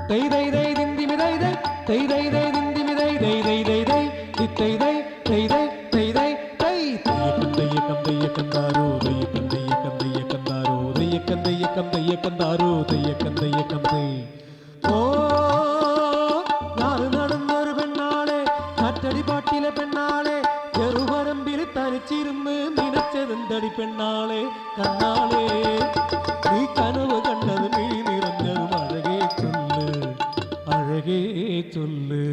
തൈ തൈ തൈ ദിന്തിമി തൈ തൈ തൈ തൈ തൈ ദിന്തിമി തൈ തൈ തൈ തൈ തൈ തൈ തൈ തൈ തൈ തൈ തൈ തൈ തെയ്യക്കം തെയ്യക്കം താരോ തെയ്യക്കം താരോ തെയ്യക്കം താരോ തെയ്യക്കം തൈ ഓ നാല് നടന്നൊരു പെണ്ണാളെ കാറ്റടി പാട്ടിലെ പെണ്ണാളെ ചെറുപരമ്പിൽ തനിച്ചിരുന്ന് നിനച്ചതെന്തടി പെണ്ണാളെ കണ്ണാളെ നീ കനവ് കണ്ടത് നീ നിറഞ്ഞതും അഴകേ ചൊല്ല്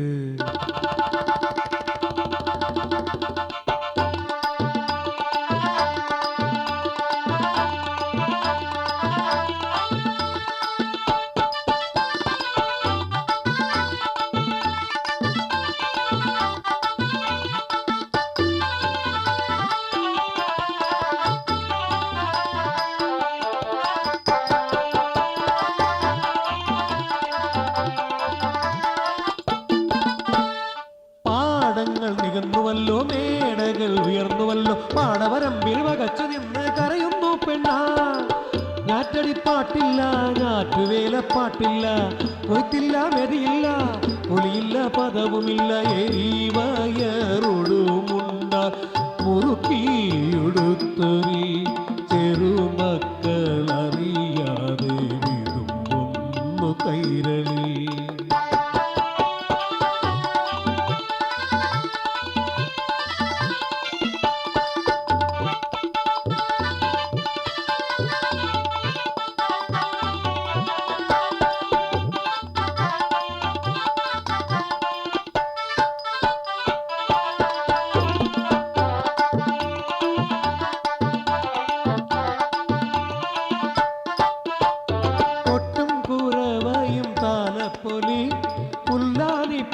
നികന്നുവല്ലോ മേടകൾ ഉയർന്നുവല്ലോ പാടവരമ്പിൽ വകച്ചു നിന്ന് കരയുന്നു പെണ്ണാ ഞാറ്റടിപ്പാട്ടില്ല ഞാറ്റുവേലപ്പാട്ടില്ല കൊയ്ത്തില്ല മെതിയില്ല ഒളിയില്ല പദവുമില്ല എരിവയറൊടുമുണ്ട മുറുക്കിയൊടുത്തൊരി ചെറുമക്കളറിയാതെ വിടുമ്പൊന്നു കൈരളി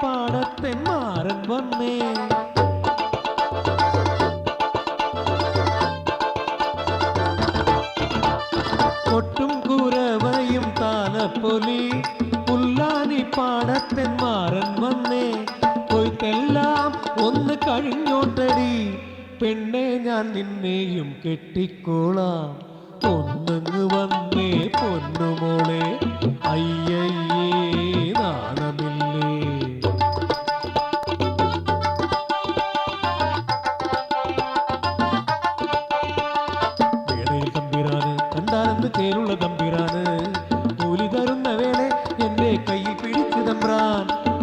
പാടത്തെ മാറൻ വന്നേ കൊട്ടും കുരവയും താലപ്പൊലി പുല്ലാനി പാടത്തെ മാറൻ വന്നേ കൊയ്ത്തെല്ലാം ഒന്ന് കഴിഞ്ഞോട്ടടി പെണ്ണെ ഞാൻ നിന്നെയും കെട്ടിക്കോളാം ഒന്നങ്ങ് വന്നേ പൊന്നുമോളെ അയ്യയ്യേ നാണമില്ലേ ചേരുള്ള തമ്പിരാന് കൂലി തരുന്ന വേളെ എന്റെ കയ്യിൽ പിടിച്ചു തമ്പ്രാൻ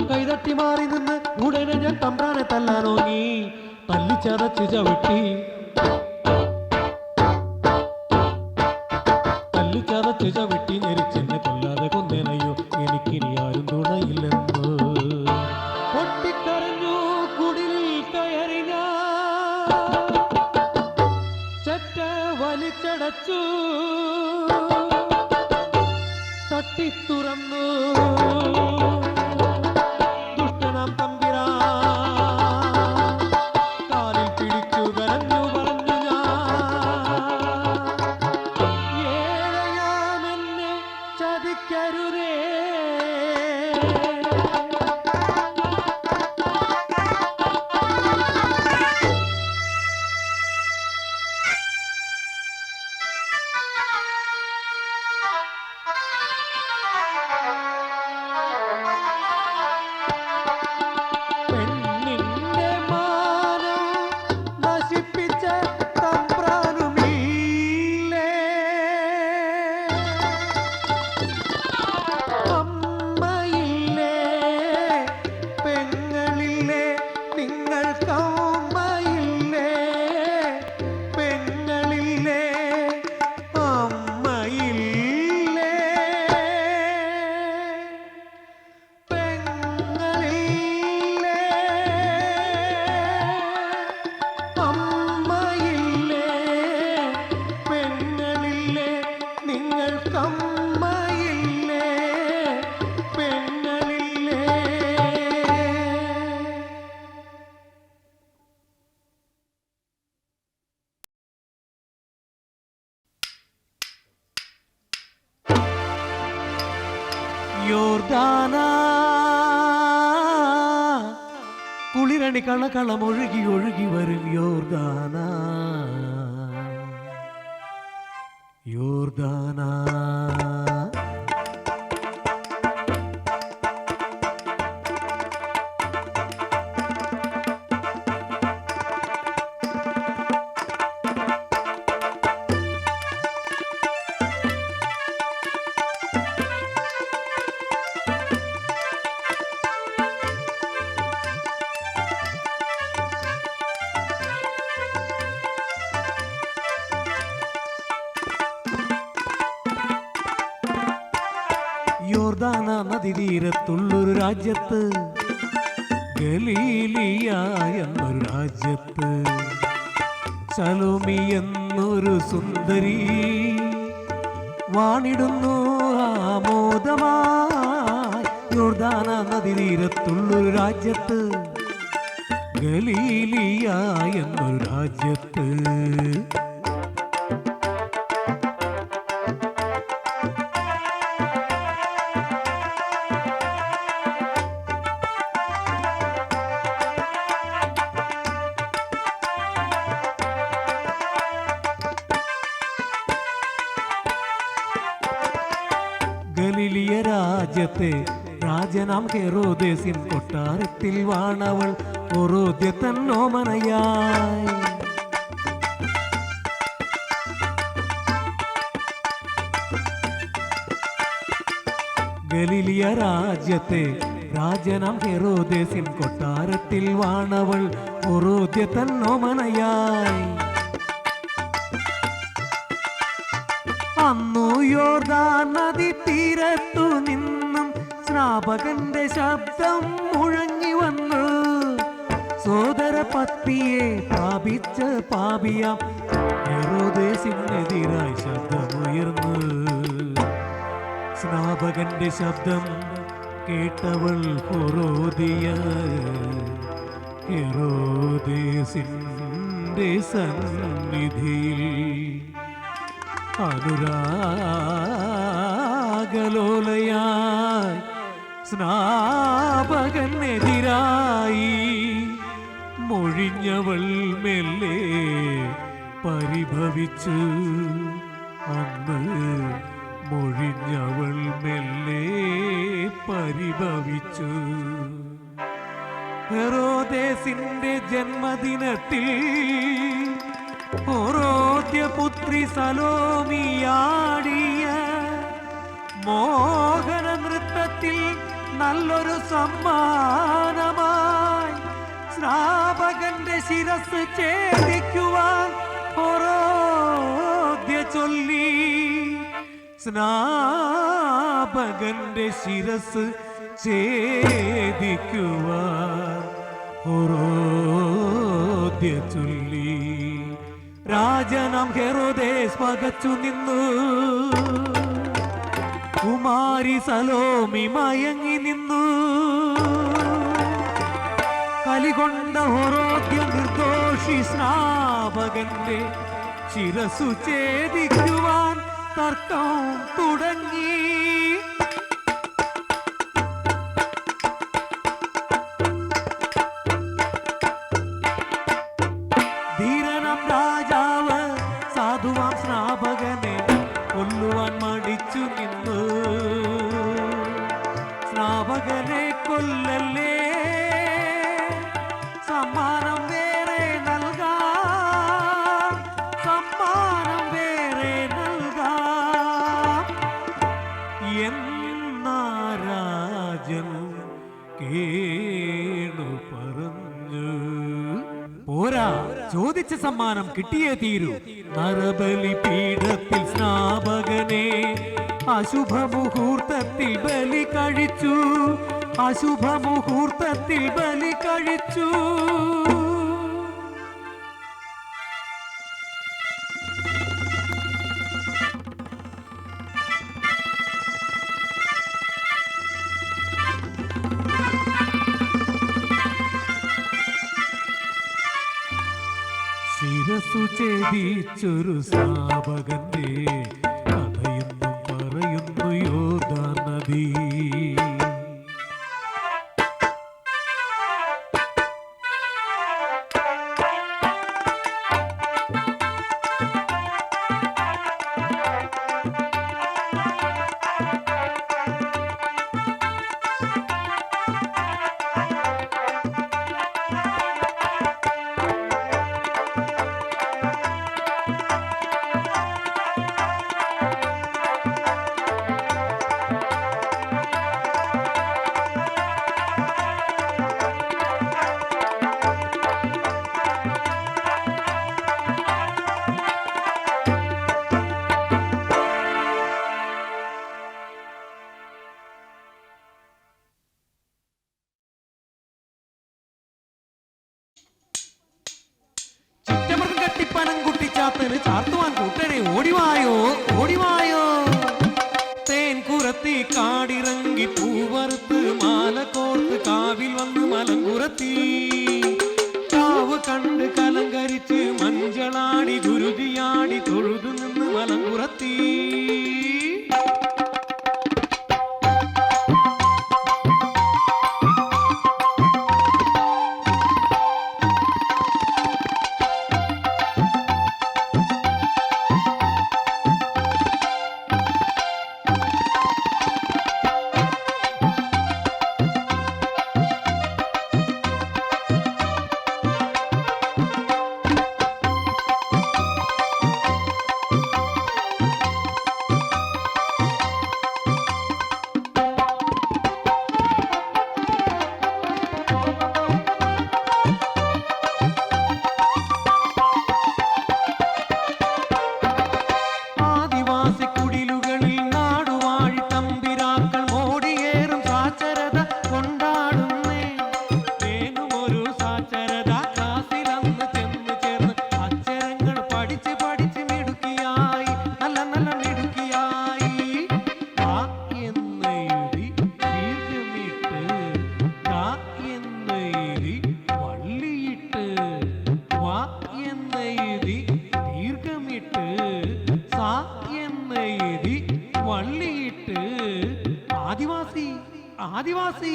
കൈതട്ടി മാറി നിന്ന് ഉടനെ ഞാൻ തമ്പ്രാനെ തല്ലാനോങ്ങി തല്ലിച്ചതച്ച് ചവിട്ടി ഞെരിച്ചെന്നെ കൊല്ലാതെ കൊന്നേനയോ എനിക്കിനി ആരും തുണയില്ലെന്ന് പൊട്ടിക്കരഞ്ഞു കുടിലിൽ കയറി ഞാൻ ചെറ്റ വലിച്ചടച്ചു തട്ടിത്തുറന്നു ദുഷ്ടനാം തമ്പിരാൻ കാലിൽ പിടിച്ചു കരഞ്ഞു പറഞ്ഞു ഞാൻ ഏഴയാമെന്നെ ചതിക്കരുതേ യോർദാന കുളിരണി കളകളം ഒഴുകി ഒഴുകി വരും യോർദാന യോർദാന യോർദാന നദീതീരത്തുള്ളൊരു രാജ്യത്ത്, ഗലീലിയ എന്നൊരു രാജ്യത്ത്, ശലോമി എന്നൊരു സുന്ദരി വാണിടുന്നു ആമോദമായി. യോർദാന നദീതീരത്തുള്ളൊരു രാജ്യത്ത്, ഗലീലിയ എന്നൊരു രാജ്യത്ത്. ഗലീലിയ രാജ്യത്തെ രാജനാം ഹെറോദേസിൻ കൊട്ടാരത്തിൽ വാണവൾ ഹെരോദ്യ തന്നോമനയായി. ഗലീലിയ രാജ്യത്തെ രാജനാം ഹെറോദേസിൻ കൊട്ടാരത്തിൽ വാണവൾ ഹെരോദ്യ തന്നോമനയായി. അന്നു യോർദാൻ നദി തീരത്തു നിന്നും സ്നാപകന്റെ ശബ്ദം മുഴങ്ങി വന്നു. സോദര പത്നിയെ പാപിച്ച പാപിയാം ഹെറോദേസിനെതിരായി ശബ്ദമുയർന്നു. സ്നാപകന്റെ ശബ്ദം കേട്ടവൾ ഹെരോദിയ ഹെറോദേസിന്റെ സന്നിധിയിൽ അനുരാഗലോലയായി സ്നാപകനെതിരായി മൊഴിഞ്ഞവൾ മെല്ലെ പരിഭവിച്ചു. അന്ന് മൊഴിഞ്ഞവൾ മെല്ലെ പരിഭവിച്ചു. ഹെറോദേസിന്റെ ജന്മദിനത്തിൽ ഹെരോദ്യപുത്രി സലോമിയാടിയ മോഹന നൃത്തത്തിൽ നല്ലൊരു സമ്മാനമായി സ്നാപകന്റെ ശിരസ് ഛേദിക്കുവാൻ ഹെരോദ്യ ചൊല്ലി. സ്നാപകന്റെ ശിരസ് ഛേദിക്കുവാൻ ഹെരോദ്യ ചൊല്ലി. രാജനാം ഹെറോദേസ് പകച്ചു നിന്നു. കുമാരി സലോമി മയങ്ങി നിന്നു. കലികൊണ്ട ഹെരോദ്യ നിർദോഷി സ്നാപകന്റെ ശിരസു ഛേദിക്കുവാൻ തർക്കം തുടങ്ങി. ധീരനം രാജാവ് സാധുവാം സ്നാപകനെ കൊല്ലുവാൻ മടിച്ചു നിന്നു. സ്നാപകനെ കൊല്ലല്ലേ, സമ്മാനം വേറെ നൽകാം, സമ്മാനം വേറെ നൽകാം എന്ന രാജൻ കേണു പറഞ്ഞു. പോരാ, ചോദിച്ച സമ്മാനം കിട്ടിയേ തീരൂ. നരബലി പീഠത്തിൽ സ്നാപകനെ അശുഭമുഹൂർത്തത്തിൽ ബലി കഴിച്ചു. അശുഭമുഹൂർത്തത്തിൽ ബലി കഴിച്ചു. ശിരസു ഛേദിച്ചൊരു സ്നാപകന്റെ കഥയെന്നും പറയുന്നു യോർദാൻ നദി. ചട്ടിപ്പനംകുട്ടിച്ചാത്തന് ചാർത്തുവാൻ കൂട്ടനെ ഓടിവായോ ഓടിവായോ. തേൻ കുറത്തി കാടിറങ്ങി പൂവറുത്ത് മാല കോർത്ത് കാവിൽ വന്ന് മലങ്കുറത്തി. കാവ് കണ്ട് കലങ്കരിച്ച് മഞ്ചളാടി ഗുരുതിയാടി തൊഴുതു നിന്ന് മലങ്കുറത്തി. ആദിവാസി ആദിവാസി.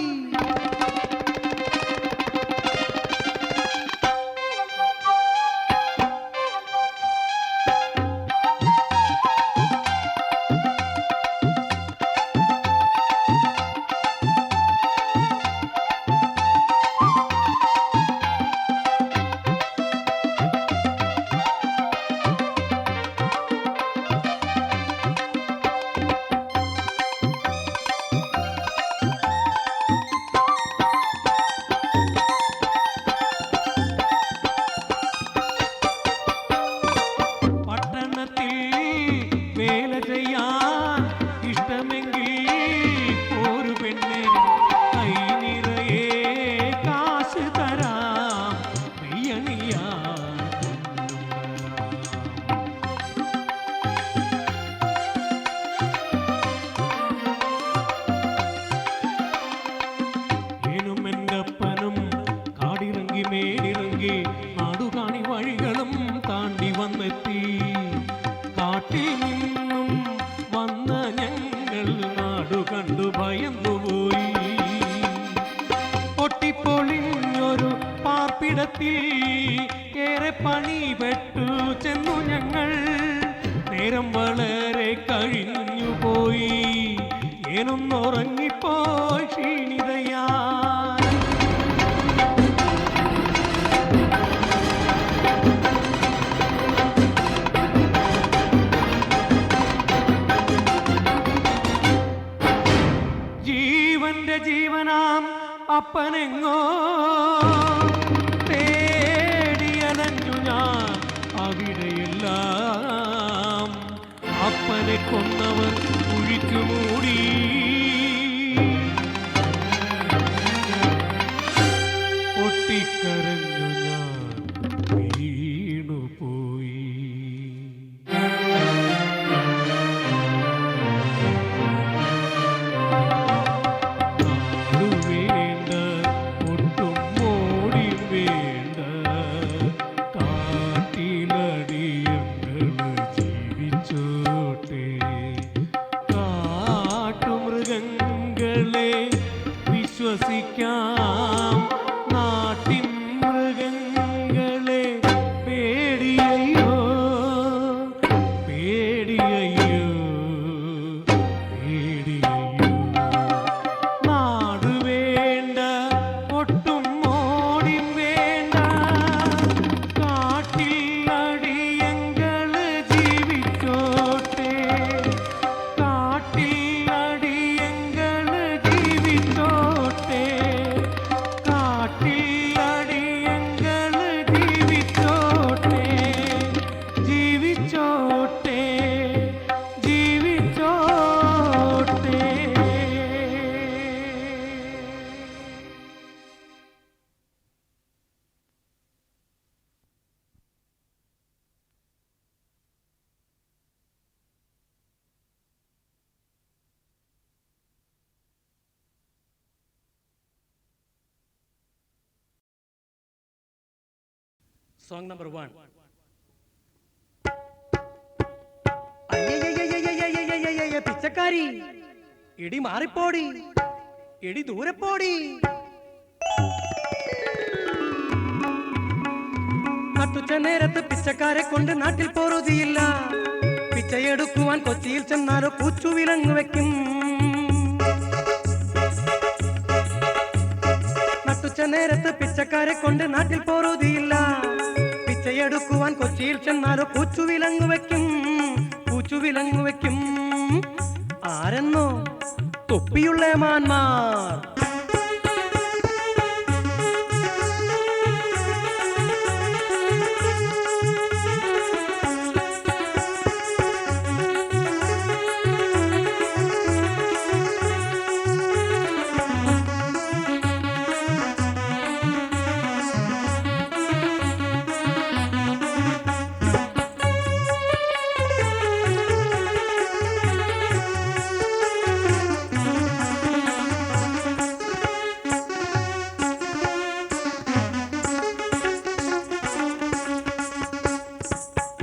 മേലിറങ്ങി നാടുകാണി വഴികളും താണ്ടി വന്നെത്തി. കാട്ടിൽ നിന്നും വന്ന ഞങ്ങൾ നാടു കണ്ടു ഭയന്നുപോയി. പൊട്ടിപ്പൊളിഞ്ഞൊരു പാർപ്പിടത്തിൽ ഏറെ പണിപ്പെട്ടു ചെന്നു ഞങ്ങൾ. നേരം വളരെ കഴിഞ്ഞുപോയി, ഏനൊന്നുറങ്ങിപ്പോയി ക്ഷീണിതയാ. ജീവന്റെ ജീവനാം അപ്പനെങ്ങോ തേടിയലഞ്ഞു ഞാൻ അവിടെയെല്ലാം. അപ്പനെ കൊന്നവർ കുഴിച്ചുമൂടി. പൊട്ടിക്കരഞ്ഞു ഞാൻ വീണുപോയി. വിശ്വസിക്കാം നാട്ടിൻ മൃഗങ്ങളെ പേടിയയ്യോ പേടിയയ്യോ പേടിയയ്യോ. നാട് വേണ്ട ഒട്ടും മോടി വേണ്ട, കാട്ടിൽ അടിയങ്ങള് ജീവിച്ചോട്ടെ. കാട്ടിൽ അടിയങ്ങള് ജീവിച്ചോട്ടെ. Song number 1. പിച്ചക്കാരി ഇടി മാറിപ്പോടി, ഇടി ദൂരെ പോടി. നട്ടുച്ച നേരത്ത് പിച്ചക്കാരെ കൊണ്ട് നാട്ടിൽ പോറുതിയില്ല. പിച്ചയെടുക്കുവാൻ കൊച്ചിയിൽ ചെന്നാലോ പൂച്ചു വിലങ്ങു വെക്കും. നട്ടുച്ച നേരത്ത് പിച്ചക്കാരെ കൊണ്ട് നാട്ടിൽ പോറുതിയില്ല. പിച്ചയെടുക്കുവാൻ കൊച്ചിയിൽ ചെന്നാലോ പൂച്ചു വിലങ്ങു വെക്കും, പൂച്ചു വിലങ്ങു വെക്കും. ആരെന്നോ? തൊപ്പിയുള്ള മാന്മാർ.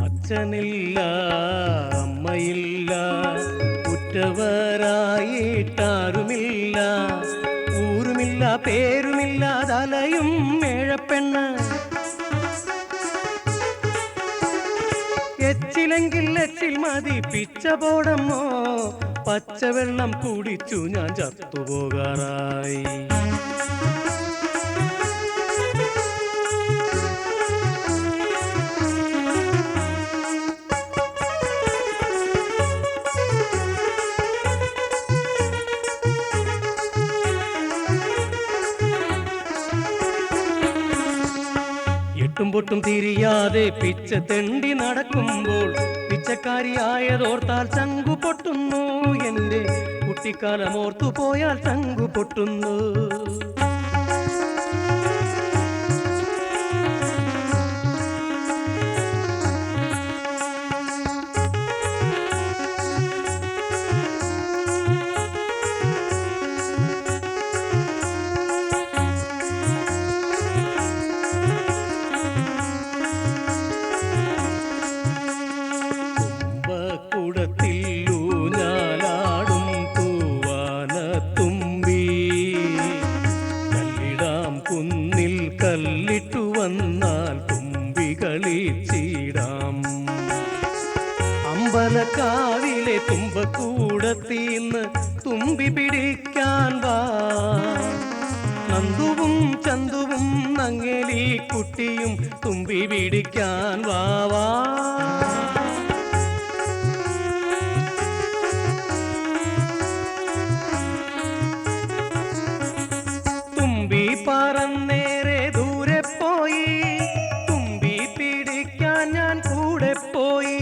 അച്ഛനില്ല, അമ്മയില്ല, ഉറ്റവരായിട്ടാരുമില്ല, ഊരുമില്ല, പേരുമില്ല, തലയും മേഴപ്പെണ്ണ്. എച്ചിലെങ്കിൽ എച്ചിൽ മതി പിച്ച പോടമ്മോ, പച്ചവെള്ളം കുടിച്ചു ഞാൻ ചത്തുപോകാറായി. എട്ടും പൊട്ടും തിരിയാതെ പിച്ച തെണ്ടി നടക്കുമ്പോൾ പിച്ചക്കാരിയായതോർത്താൽ ചങ്കു പൊട്ടുന്നു. എന്റെ കുട്ടിക്കാലം ഓർത്തു പോയാൽ ചങ്കു പൊട്ടുന്നു. കല്ലിട്ടു വന്നാൽ തുമ്പി കളിച്ചിടാം. അമ്പലക്കാവിലെ തുമ്പക്കൂടത്തീന്ന് തുമ്പി പിടിക്കാൻ വാ. നന്ദുവും ചന്തുവും നങ്ങേലി കുട്ടിയും തുമ്പി പിടിക്കാൻ വാ. തുമ്പി പറന്നേറെ ദൂരെ പോയി, തുമ്പി പിടിക്കാൻ ഞാൻ കൂടെ പോയി.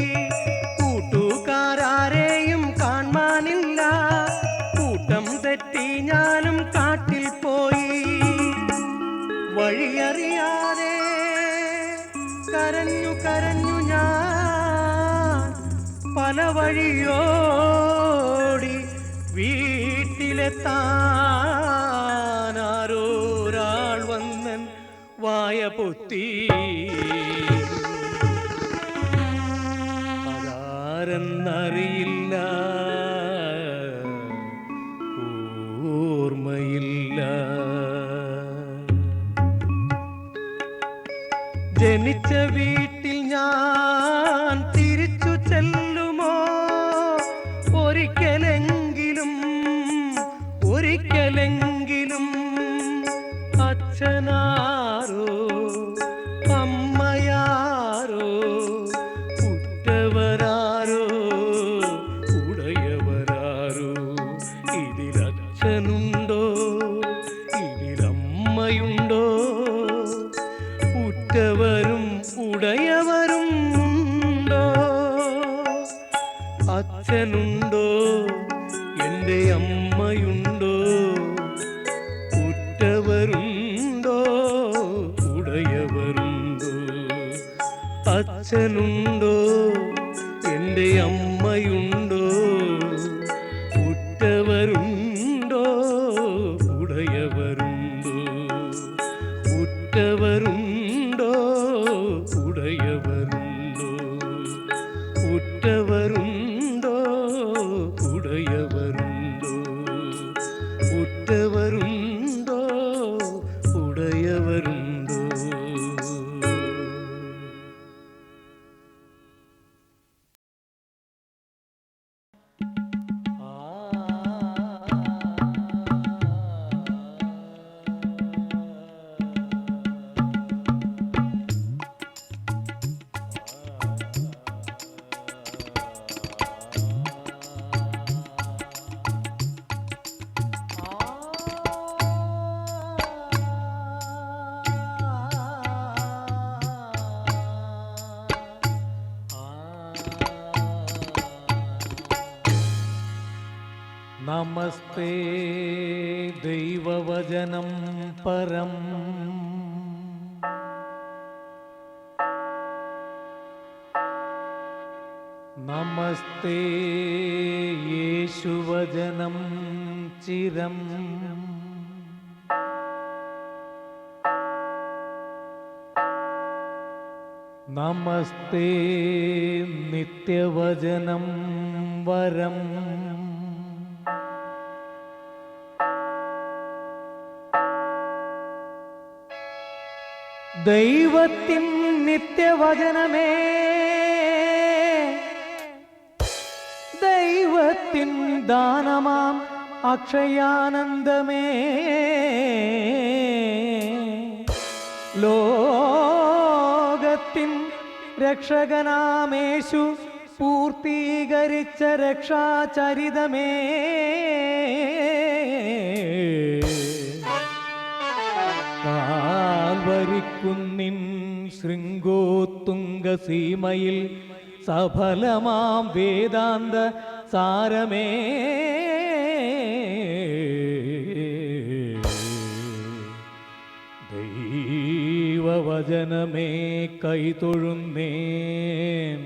കൂട്ടുകാരെയും കാണാനില്ല, കൂട്ടം തെറ്റി ഞാനും കാട്ടിൽ പോയി. വഴിയറിയാതെ കരഞ്ഞു കരഞ്ഞു ഞാൻ പല വഴിയോടി വീട്ടിലെത്താൻ ആരോരാൾ വന്നൻ വായ പൊത്തി. അതാരെന്നറിയില്ല, ഓർമ്മയില്ല. ജനിച്ച വീട്ടിൽ ഞാൻ തിരിച്ചു ചെല്ലുമോ? ഒരിക്കലെങ്കിലും ഒരിക്കലെങ്കിലും. അച്ഛനാരോ അമ്മയാരോ ഉറ്റവരാരോ ഉടയവരാരോ. ഇതിലച്ഛനുണ്ടോ, ഇതിലമ്മയുണ്ടോ? ഉറ്റവരും ഉടയവരും ഉണ്ടോ? അച്ഛനുണ്ടോ, എൻ്റെ അമ്മയുണ്ടോ? ഉറ്റവരുണ്ടോ, ഉടയവരുണ്ടോ? അച്ഛനുണ്ടോ, എൻ്റെ അമ്മയുണ്ടോ? ഉറ്റവരുണ്ടോ, ഉടയവരുണ്ടോ? ഉറ്റവരുണ്ടോ, നമസ്തേ ദൈവവചനം പരം. നമസ്തേ യേശുവചനം ചിരം. നമസ്തേ നിത്യവചനം വരം. ദൈവത്തിൻ നിത്യവചനമേ, ദൈവത്തിൻ ദാനമാം അക്ഷയാനന്ദമേ, ലോകത്തിൻ രക്ഷകനാമേശു പൂർത്തീകരിച്ച രക്ഷാചരിതമേ, കാൽവരിക്കുന്നിൻ ശൃംഗോത്തുംഗസീമയിൽ സഫലമാം വേദാന്ത സാരമേ, ദൈവവചനമേ കൈതൊഴുന്നേൻ,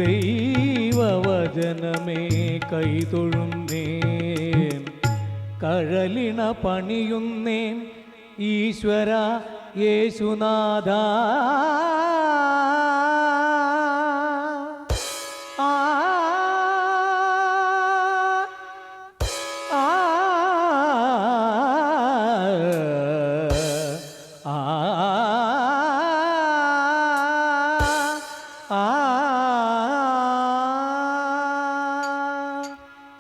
ദൈവവചനമേ കൈതൊഴുന്നേൻ, കഴലിണ പണിയുന്നേൻ ഈശ്വര യേശുനാഥ.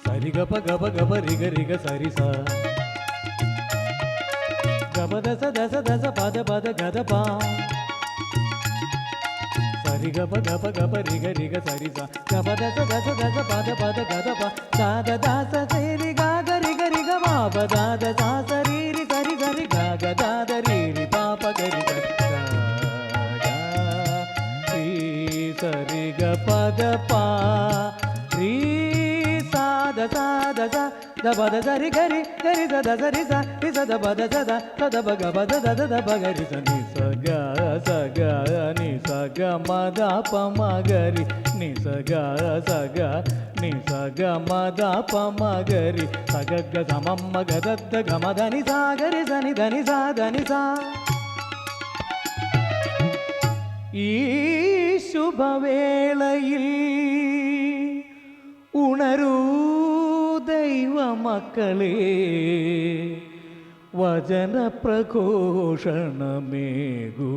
సరిగప గబ గబ రిగ రిగ సరిస గబ దస దస దస పద పద గద పా. సరిగప గబ గబ రిగ రిగ సరిస గబ దస దస దస పద పద గద పా. దాద దాస సరి గాగ రిగ రిగ బాబ దాద సాస రీరి సరి సరి గాగ దాద రీరి పాప గరి గరి రీ సరి గ పద పా రీ సాద సాద స ద పద సరి గరి గరి సద సరి స రి సద పద సద సద బగ పద దద ద బగరి స ని స గ స గ ని స గ మ ద ప మ గరి ని స గ స గ ని స గ మ ద ప మ గరి స గ గ స మ మ గ ద ద గ మ ద ని స గరి స ని ద ని స ద ని స. ഈ ശുഭവേളയിൽ ഉണരൂ ദൈവമക്കളെ, വചനപ്രഘോഷണമേകൂ.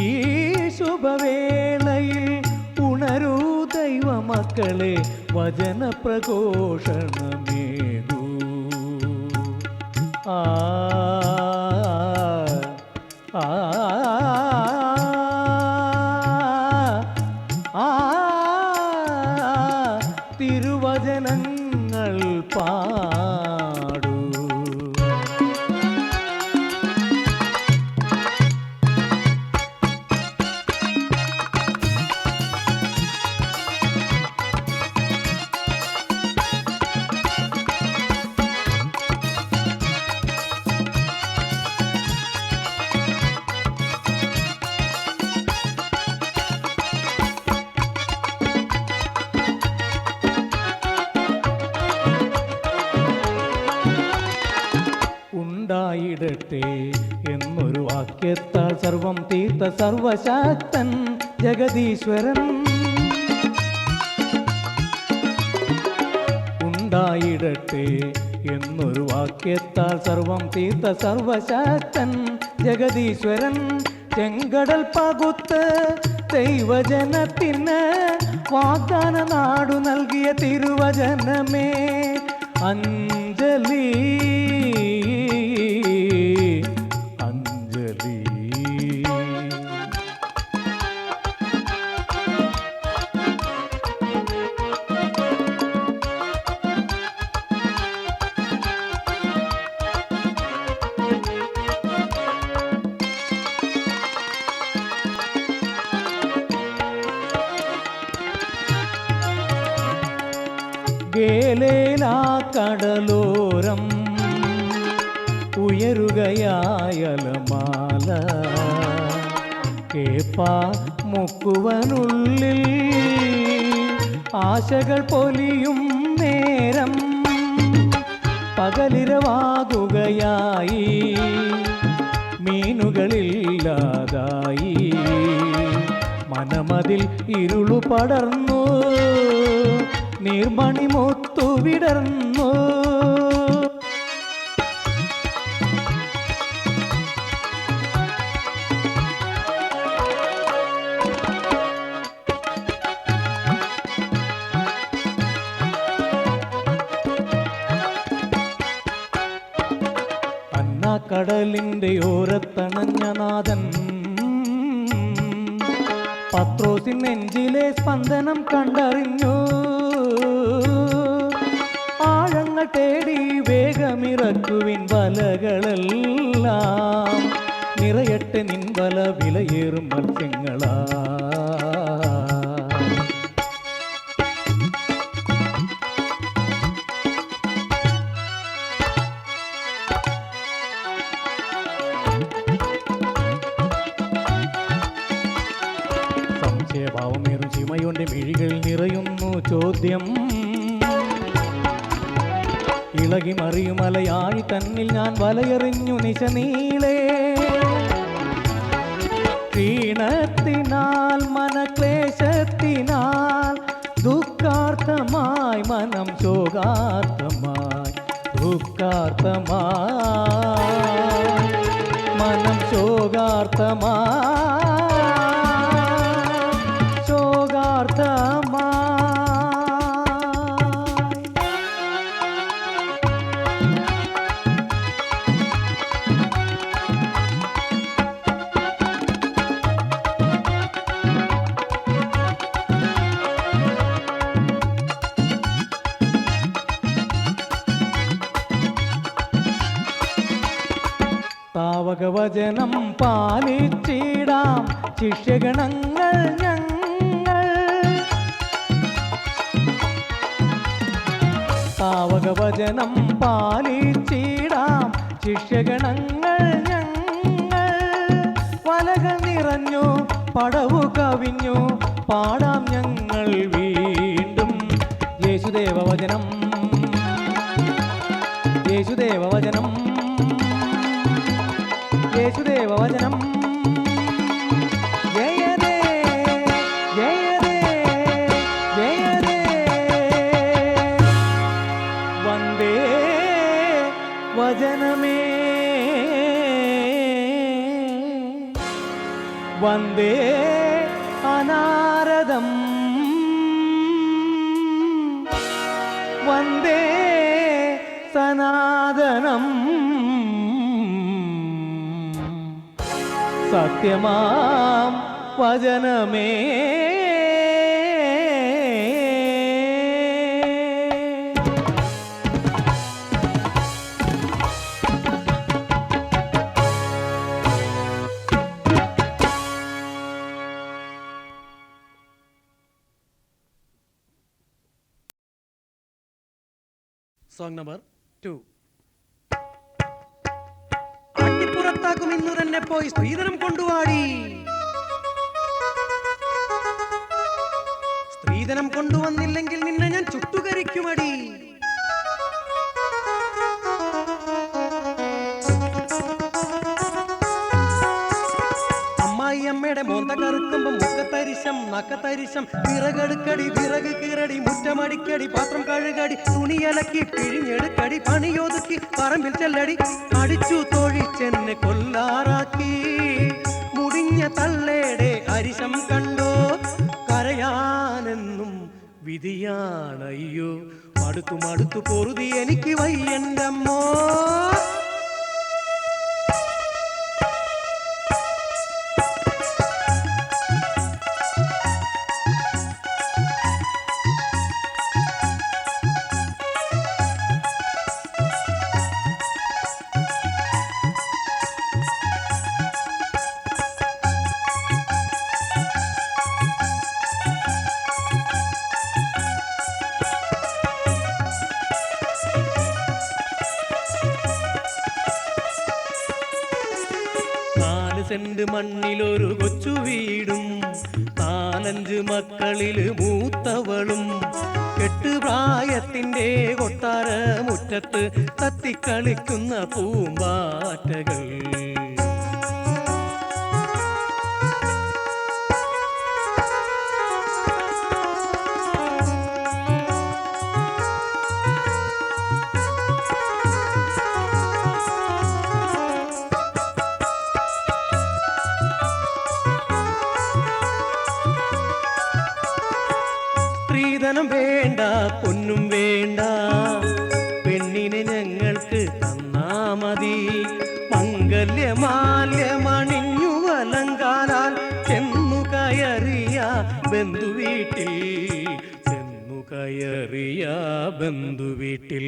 ഈ ശുഭവേളയിൽ ഉണരൂ ദൈവമക്കളെ, വചനപ്രഘോഷണമേകൂ. ആ ആ തിരുവചനങ്ങൾ പാടൂ. ഉണ്ടായിടട്ടെ എന്നൊരു വാക്യത്താൽ സർവം തീർത്ത സർവശക്തൻ ജഗദീശ്വരൻ. ഉണ്ടായിടട്ടെ എന്നൊരു വാക്യത്താൽ സർവം തീർത്ത സർവശക്തൻ ജഗദീശ്വരൻ. ചെങ്കടൽ പകുത്ത് ദൈവജനത്തിന് വാഗ്ദാന നാടു നൽകിയ തിരുവചനമേ, അഞ്ജലി അഞ്ജലി. ഗേലേലാ കടലോരം ഉയരുകയായലമാല കേപ്പാ മുക്കുവനുള്ളിൽ ആശകൾ പൊലിയും നേരം പകലിരവാകുകയായി മീനുകളില്ലാതായി മനമതിൽ ഇരുളു പടർന്നു നീർമണി മുത്തു വിടർന്നു കടലിൻ്റെ ഓരത്തണഞ്ഞ നാഥൻ പത്രോസിൻ നെഞ്ചിലെ സ്പന്ദനം കണ്ടറിഞ്ഞു ആഴങ്ങൾ തേടി വേഗമിറക്കുവിൻ വലകളെല്ലാം നിറയട്ടെ നിൻ വല വിലയേറും മത്സ്യങ്ങളാ ഭാവമേറും ചിമയോന്റെ മിഴികളിൽ നിറയുന്നു ചോദ്യം ഇളകി മറിയുമലയാഴി തന്നിൽ ഞാൻ വലയെറിഞ്ഞു നിശനീളേ ക്ഷീണത്തിനാൽ മനക്ലേശത്തിനാൽ ദുഃഖാർത്ഥമായി മനം ശോകാർത്ഥമായി ദുഃഖാർത്ഥമായി മനം ശോകാർത്ഥമായി താവകവചനം പാലിച്ചിടാം ശിഷ്യഗണങ്ങൾ ഞങ്ങൾ താവകവചനം പാലിച്ചിടാം ശിഷ്യഗണങ്ങൾ ഞങ്ങൾ വലകൾ നിറഞ്ഞു പടവു കവിഞ്ഞു പാടാം ഞങ്ങൾ വീണ്ടും യേശുദേവവചനം യേശുദേവവചനം യേശുദേവവചനം ജയദേ ജയദേ ജയദേ വന്ദേ വചനമേ വന്ദേ അനാരദം വന്ദേ സനാതനം സത്യമാം വചനമേ സോങ് നമ്പർ 2. ആട്ടിപ്പുറത്താക്കും ഇന്നു തന്നെ പോയി സ്ത്രീധനം കൊണ്ടുവാടി സ്ത്രീധനം കൊണ്ടുവന്നില്ലെങ്കിൽ നിന്നെ ഞാൻ ചുട്ടുകരിക്കുമടി അമ്മയുടെ മോന്ത കറുക്കുമ്പം മുക്കത്തരിശം നക്കത്തരിശം വിറകെടുക്കടി വിറക് കീറടി മുറ്റമടിക്കടി പാത്രം കഴുകടി തുണിയലക്കി പിഴിഞ്ഞെടുക്കടി പണിയൊതുക്കി പറമ്പിൽ ചെല്ലടി അടിച്ചു തൊഴിച്ചെന്നെ കൊല്ലാറാക്കി മുടിഞ്ഞ തള്ളേടെ അരിശം കണ്ടോ കരയാനെന്നും വിധിയാണയ്യോ മടുത്തു മടുത്തു പൊറുതി എനിക്ക് വയ്യൻ്റമ്മോ കണ്ട് മണ്ണിലൊരു കൊച്ചു വീടും 4-5 മക്കളിൽ മൂത്തവളും കെട്ടുപ്രായത്തിൻ്റെ കൊട്ടാര മുറ്റത്ത് തത്തിക്കളിക്കുന്ന പൂമ്പാറ്റകൾ. സ്ത്രീധനം വേണ്ട, പൊന്നും വേണ്ട, പെണ്ണിനെ ഞങ്ങൾക്ക് തന്നാ മതി. മംഗല്യമാല്യമണിഞ്ഞു വലങ്കാലാൽ ചെന്നു കയറിയ ബന്ധുവീട്ടിൽ, ചെന്നു കയറിയ ബന്ധുവീട്ടിൽ.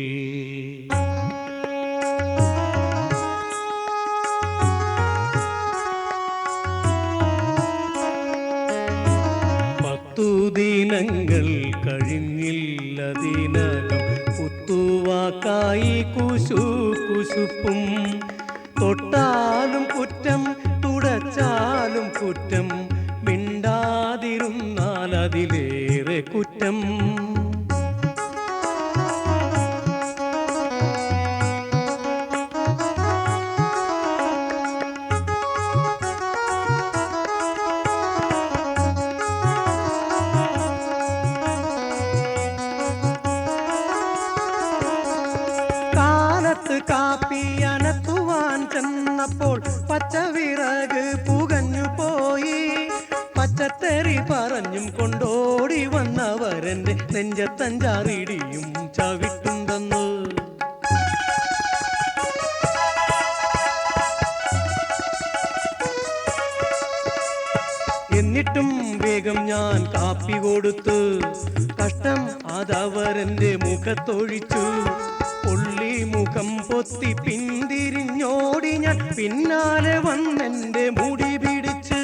ദിനങ്ങൾ കഴിഞ്ഞില്ലതിനകം കുത്തുവാക്കായി കുശുപ്പും. തൊട്ടാലും കുറ്റം, തുടച്ചാലും കുറ്റം, മിണ്ടാതിരുന്നാൽ അതിലേറെ കുറ്റം. കാപ്പി അനത്തുവാൻ ചെന്നപ്പോൾ പച്ചവിറക് പുകഞ്ഞു പോയി. പച്ചത്തെറി പറഞ്ഞും കൊണ്ടോടി വന്നവരെന്റെ നെഞ്ചത്തഞ്ചാറിടിയും ചവിട്ടും തന്നു. എന്നിട്ടും വേഗം ഞാൻ കാപ്പി കൊടുത്തു. കഷ്ടം അതവരെന്റെ മുഖത്തൊഴിച്ചു. പൊള്ളി മുഖം പൊത്തി പിന്തിരിഞ്ഞോടി ഞാൻ. പിന്നാലെ വന്നെന്റെ മുടി പിടിച്ച്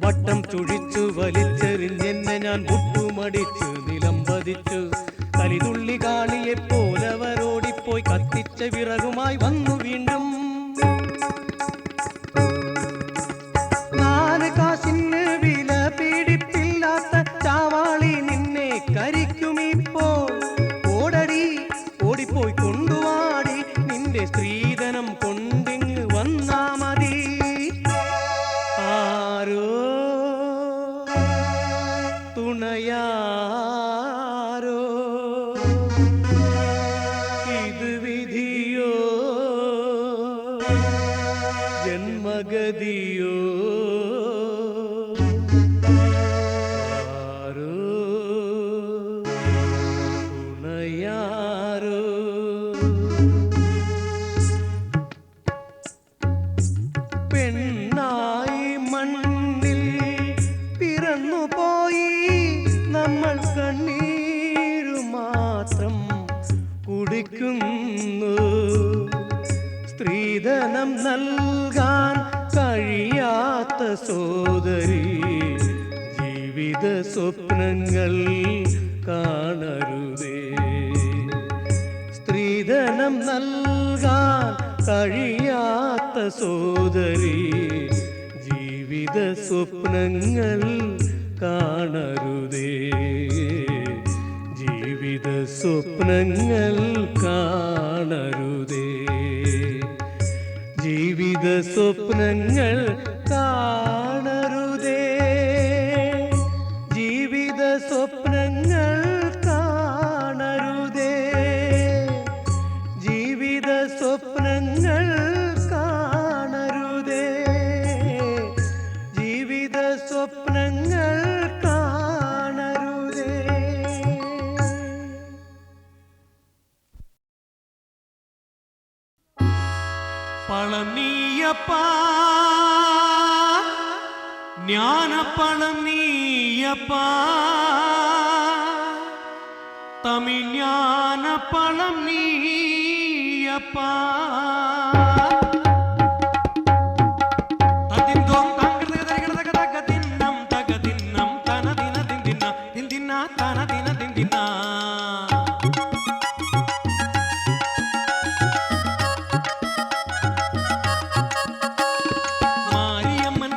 വട്ടം ചുഴിച്ചു വലിച്ചെറിഞ്ഞെന്നെ ഞാൻ മുട്ടുമടിച്ചു നിലം പതിച്ചു. കലിതുള്ളി കാളിയെപ്പോലവരോടിപ്പോയി കത്തിച്ച വിറകുമായി വന്നു വീണ്ടും. 4 കാശിന് വില പിടിപ്പില്ലാത്ത ചാവാളി നിന്നെ കരിക്കുമിപ്പോൾ. ഓടടി, ഓടിപ്പോയി കൊണ്ടുവാടി, നിന്റെ സ്ത്രീധനം കൊണ്ടിങ്ങ് വന്നാ മതി. ആരോ തുണയാരോ, ഇത് വിധിയോ ജന്മഗതിയോ. ആരോ തുണയാരോ. പെണ്ണായി മണ്ണിൽ പിറന്നുപോയി നമ്മൾ കണ്ണീരു മാത്രം കുടിക്കുന്നു. സ്ത്രീധനം നൽകാൻ കഴിയാത്ത സോദരി, ജീവിത സ്വപ്നങ്ങൾ കാണരുതേ. സ്ത്രീധനം നൽകാൻ കഴിയാത്ത സോദരി, ജീവിത സ്വപ്നങ്ങൾ കാണരുതേ. ജീവിത സ്വപ്നങ്ങൾ കാണരുതേ. ജീവിത സ്വപ്നങ്ങൾ കാണരുതേ. ജീവിത സ്വപ്നങ്ങൾ കാണരുതേ. ജീവിത സ്വപ്നങ്ങൾ കാണരുതേ. ജീവിത സ്വപ്നങ്ങൾ കാണരുതേ. പളനിയപ്പാ ജ്ഞാനപ്പളം നീയപ്പാ, തമിഴ് ജ്ഞാനപ്പളം നീയപ്പാ. മാരിയമ്മൻ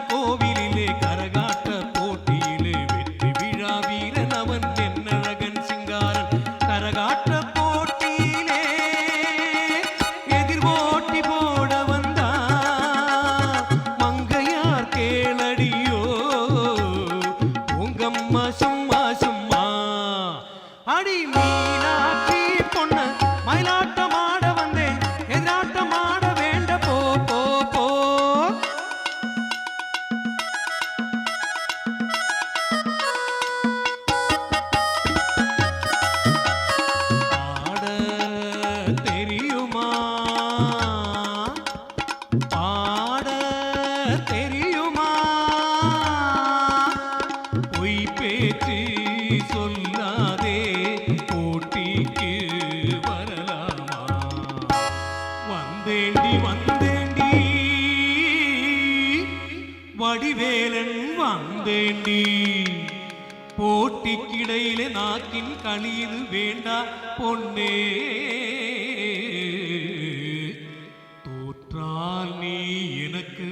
பேச்சு சொல்லாதே போட்டிக்கு வரலாமா வந்தேண்டி வந்தேண்டி வடிவேலன் வந்தேண்டி போட்டிக்கிடையிலே நாக்கின் களியில் வேண்டா பொன்னே தோற்றால் நீ எனக்கு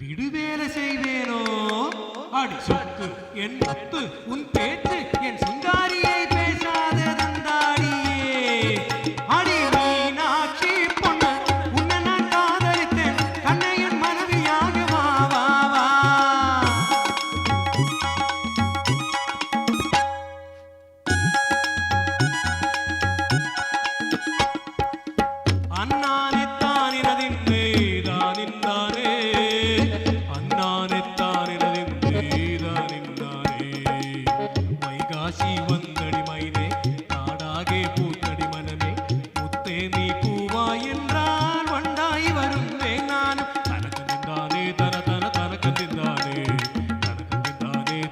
விடுவேலை செய்வேனோ அடி சொத்து என் முத்து உன் பேச்சு என் சிங்காரியை பேசாத தந்தாடியே அடி மீனாட்சி பொண்ணு உன்னை நான் காதலித்தேன் கண்ணையன் மனைவியாக வா வா வா அண்ணானே தானினதின்னே தானிந்தானே அண்ணானே தானினதின்னே தானிந்தானே வைகாசி வந்தடி மைனே நாடாகே பூத்தடி மனமே முத்தே நீ பூவாய் என்றால் வண்டாய் வரும் நானும் தனக்கு நின்றானே தன தன தனக்கு நின்றானே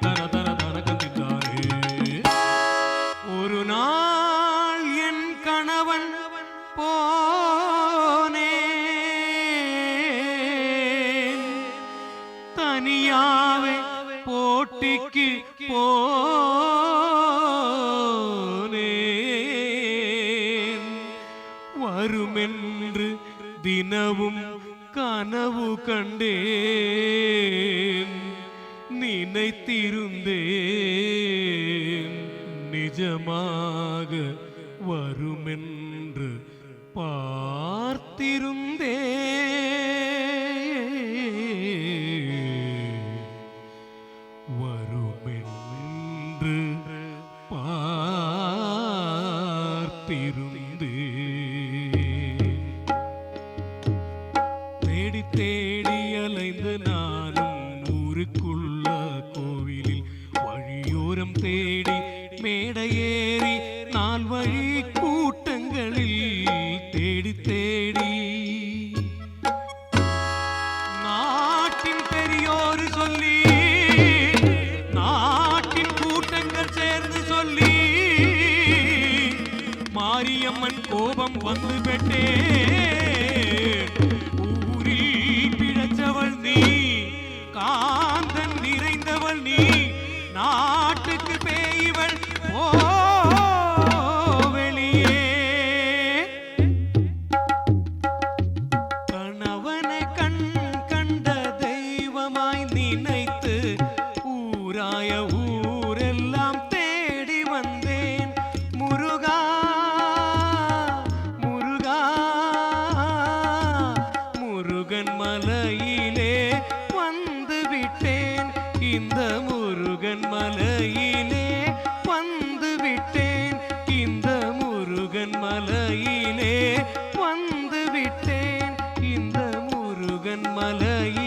தன தன தனக்கு நின்றானே ஒரு நாள் என் கணவன் போனேன் தனியாவே போட்டிக்கு போனேன் வருமென்று தினமும் கனவு கண்டேன் நினைத்திருந்தேன் நிஜமாக வருமென்று பார்த்திருந்தே வருமென்று பார்த்திருந்தே தேடி தேடி அலைந்து நானும் ஊருக்குள்ள கோவிலில் வழியோரம் தேடி மேடையேறி நால் வழி கூட்டங்களில் தேடி தேடி நாட்டின் பெரியோர் சொல்லி நாட்டின் கூட்டங்கள் சேர்ந்து சொல்லி மாரியம்மன் கோபம் வந்து பெற்றேன் ஊரில் பிழைச்சவள் நீ காந்தன் நிறைந்தவள் நீ நாட்டுக்கு பேய்வள் ஓ வெளியே கணவனை கண் கண்ட தெய்வமாய் நினைத்து ஊராய ஊரெல்லாம் தேடி வந்தேன் முருகா முருகா முருகன் மலையிலே வந்து விட்டேன் இந்த முருகன் மலையிலே வந்து விட்டேன் இந்த முருகன் மலையிலே வந்து விட்டேன் இந்த முருகன் மலையிலே